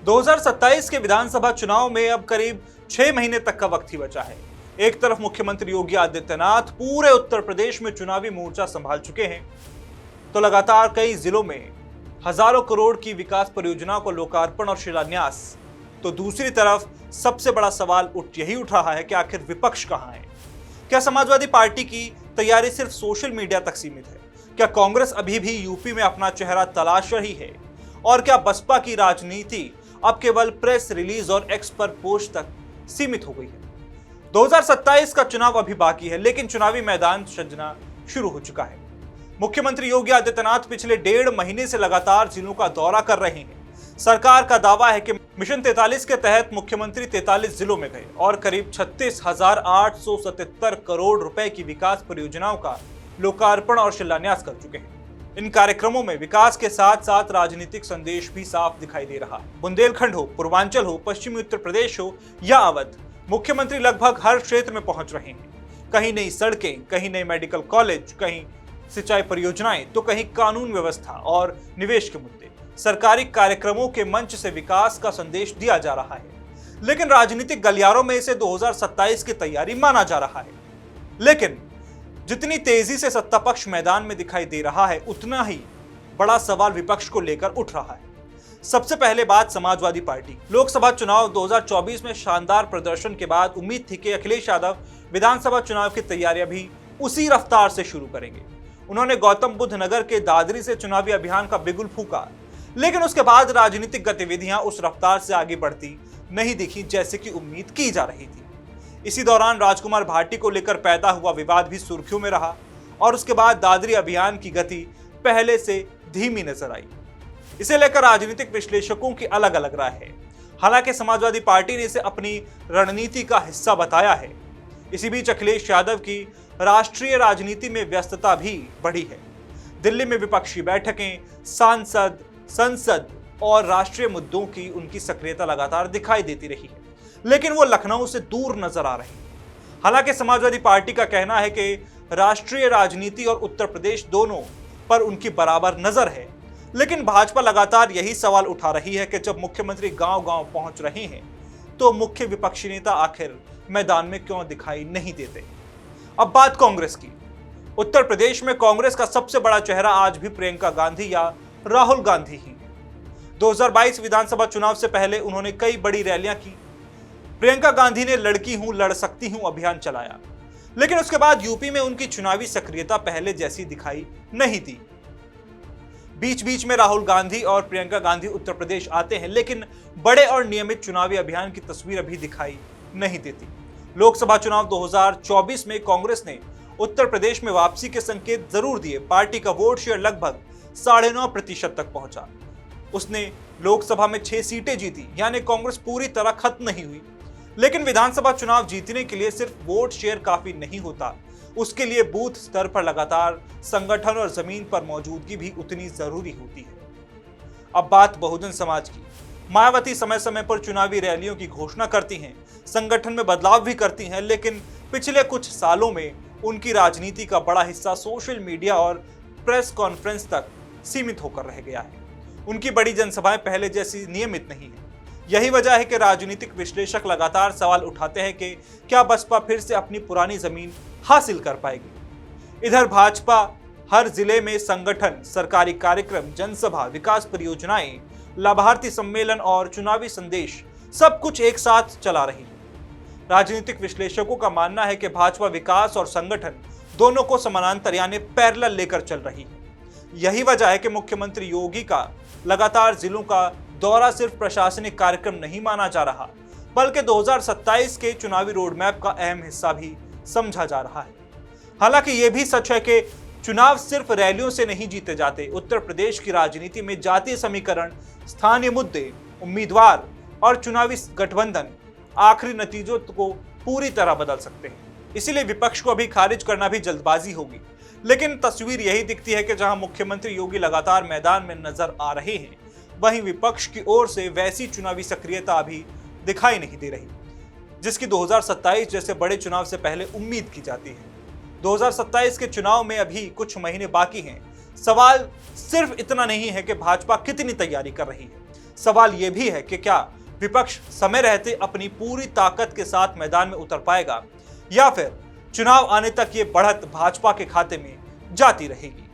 2027 के विधानसभा चुनाव में अब करीब 6 महीने तक का वक्त ही बचा है। एक तरफ मुख्यमंत्री योगी आदित्यनाथ पूरे उत्तर प्रदेश में चुनावी मोर्चा संभाल चुके हैं, तो लगातार कई जिलों में हजारों करोड़ की विकास परियोजनाओं को लोकार्पण और शिलान्यास। तो दूसरी तरफ सबसे बड़ा सवाल यही उठ रहा है कि आखिर विपक्ष कहां है? क्या समाजवादी पार्टी की तैयारी सिर्फ सोशल मीडिया तक सीमित है? क्या कांग्रेस अभी भी यूपी में अपना चेहरा तलाश रही है? और क्या बसपा की राजनीति अब केवल प्रेस रिलीज और एक्स पर पोस्ट तक सीमित हो गई है? 2027 का चुनाव अभी बाकी है, लेकिन चुनावी मैदान सजना शुरू हो चुका है। मुख्यमंत्री योगी आदित्यनाथ पिछले 1.5 महीने से लगातार जिलों का दौरा कर रहे हैं। सरकार का दावा है कि मिशन 43 के तहत मुख्यमंत्री 43 जिलों में गए और करीब 36,877 करोड़ रुपए की विकास परियोजनाओं का लोकार्पण और शिलान्यास कर चुके हैं। इन कार्यक्रमों में विकास के साथ साथ राजनीतिक संदेश भी साफ दिखाई दे रहा है। बुंदेलखंड हो, पूर्वांचल हो, पश्चिमी उत्तर प्रदेश हो या अवध, मुख्यमंत्री लगभग हर क्षेत्र में पहुंच रहे हैं। कहीं नई सड़कें, कहीं नए मेडिकल कॉलेज, कहीं सिंचाई परियोजनाएं, तो कहीं कानून व्यवस्था और निवेश के मुद्दे। सरकारी कार्यक्रमों के मंच से विकास का संदेश दिया जा रहा है, लेकिन राजनीतिक गलियारों में इसे 2027 की तैयारी माना जा रहा है। लेकिन जितनी तेजी से सत्ता पक्ष मैदान में दिखाई दे रहा है, उतना ही बड़ा सवाल विपक्ष को लेकर उठ रहा है। सबसे पहले बात समाजवादी पार्टी। लोकसभा चुनाव 2024 में शानदार प्रदर्शन के बाद उम्मीद थी कि अखिलेश यादव विधानसभा चुनाव की तैयारियां भी उसी रफ्तार से शुरू करेंगे। उन्होंने गौतम बुद्ध नगर के दादरी से चुनावी अभियान का बिगुल फूका, लेकिन उसके बाद राजनीतिक गतिविधियां उस रफ्तार से आगे बढ़ती नहीं दिखी जैसे कि उम्मीद की जा रही थी। इसी दौरान राजकुमार भाटी को लेकर पैदा हुआ विवाद भी सुर्खियों में रहा और उसके बाद दादरी अभियान की गति पहले से धीमी नजर आई। इसे लेकर राजनीतिक विश्लेषकों की अलग अलग राय है। हालांकि समाजवादी पार्टी ने इसे अपनी रणनीति का हिस्सा बताया है। इसी बीच अखिलेश यादव की राष्ट्रीय राजनीति में व्यस्तता भी बढ़ी है। दिल्ली में विपक्षी बैठकें, सांसद, संसद और राष्ट्रीय मुद्दों की उनकी सक्रियता लगातार दिखाई देती रही है, लेकिन वो लखनऊ से दूर नजर आ रही है। हालांकि समाजवादी पार्टी का कहना है कि राष्ट्रीय राजनीति और उत्तर प्रदेश दोनों पर उनकी बराबर नजर है, लेकिन भाजपा लगातार यही सवाल उठा रही है कि जब मुख्यमंत्री गांव-गांव पहुंच रहे हैं, तो मुख्य विपक्षी नेता आखिर मैदान में क्यों दिखाई नहीं देते? अब बात कांग्रेस की। उत्तर प्रदेश में कांग्रेस का सबसे बड़ा चेहरा आज भी प्रियंका गांधी या राहुल गांधी ही है। 2022 विधानसभा चुनाव से पहले उन्होंने कई बड़ी रैलियां की। प्रियंका गांधी ने लड़की हूं, लड़ सकती हूं अभियान चलाया, लेकिन उसके बाद यूपी में उनकी चुनावी सक्रियता पहले जैसी दिखाई नहीं दी। बीच बीच में राहुल गांधी और प्रियंका गांधी उत्तर प्रदेश आते हैं, लेकिन बड़े और नियमित चुनावी अभियान की तस्वीर अभी दिखाई नहीं देती। लोकसभा चुनाव 2024 में कांग्रेस ने उत्तर प्रदेश में वापसी के संकेत जरूर दिए। पार्टी का वोट शेयर लगभग 9.5% तक पहुंचा। उसने लोकसभा में 6 सीटें जीती, यानी कांग्रेस पूरी तरह खत्म नहीं हुई। लेकिन विधानसभा चुनाव जीतने के लिए सिर्फ वोट शेयर काफी नहीं होता, उसके लिए बूथ स्तर पर लगातार संगठन और जमीन पर मौजूदगी भी उतनी जरूरी होती है। अब बात बहुजन समाज की। मायावती समय समय पर चुनावी रैलियों की घोषणा करती हैं, संगठन में बदलाव भी करती हैं, लेकिन पिछले कुछ सालों में उनकी राजनीति का बड़ा हिस्सा सोशल मीडिया और प्रेस कॉन्फ्रेंस तक सीमित होकर रह गया है। उनकी बड़ी जनसभाएं पहले जैसी नियमित नहीं है। यही वजह है कि राजनीतिक विश्लेषक लगातार सवाल उठाते हैं कि क्या बसपा फिर से अपनी पुरानी जमीन हासिल कर पाएगी। इधर भाजपा हर जिले में संगठन, सरकारी कार्यक्रम, जनसभा, विकास परियोजनाएं, लाभार्थी सम्मेलन और चुनावी संदेश सब कुछ एक साथ चला रही है। राजनीतिक विश्लेषकों का मानना है कि भाजपा विकास और संगठन दोनों को समानांतर यानी पैरेलल लेकर चल रही है। यही वजह है कि मुख्यमंत्री योगी का लगातार जिलों का दौरा सिर्फ प्रशासनिक कार्यक्रम नहीं माना जा रहा, बल्कि 2027 के चुनावी रोडमैप का अहम हिस्सा भी समझा जा रहा है। हालांकि यह भी सच है कि चुनाव सिर्फ रैलियों से नहीं जीते जाते। उत्तर प्रदेश की राजनीति में जातीय समीकरण, स्थानीय मुद्दे, उम्मीदवार और चुनावी गठबंधन आखिरी नतीजों को पूरी तरह बदल सकते हैं। इसीलिए विपक्ष को अभी खारिज करना भी जल्दबाजी होगी, लेकिन तस्वीर यही दिखती है कि जहां मुख्यमंत्री योगी लगातार मैदान में नजर आ रहे हैं, वहीं विपक्ष की ओर से वैसी चुनावी सक्रियता अभी दिखाई नहीं दे रही, जिसकी 2027 जैसे बड़े चुनाव से पहले उम्मीद की जाती है। 2027 के चुनाव में अभी कुछ महीने बाकी हैं। सवाल सिर्फ इतना नहीं है कि भाजपा कितनी तैयारी कर रही है, सवाल यह भी है कि क्या विपक्ष समय रहते अपनी पूरी ताकत के साथ मैदान में उतर पाएगा या फिर चुनाव आने तक ये बढ़त भाजपा के खाते में जाती रहेगी।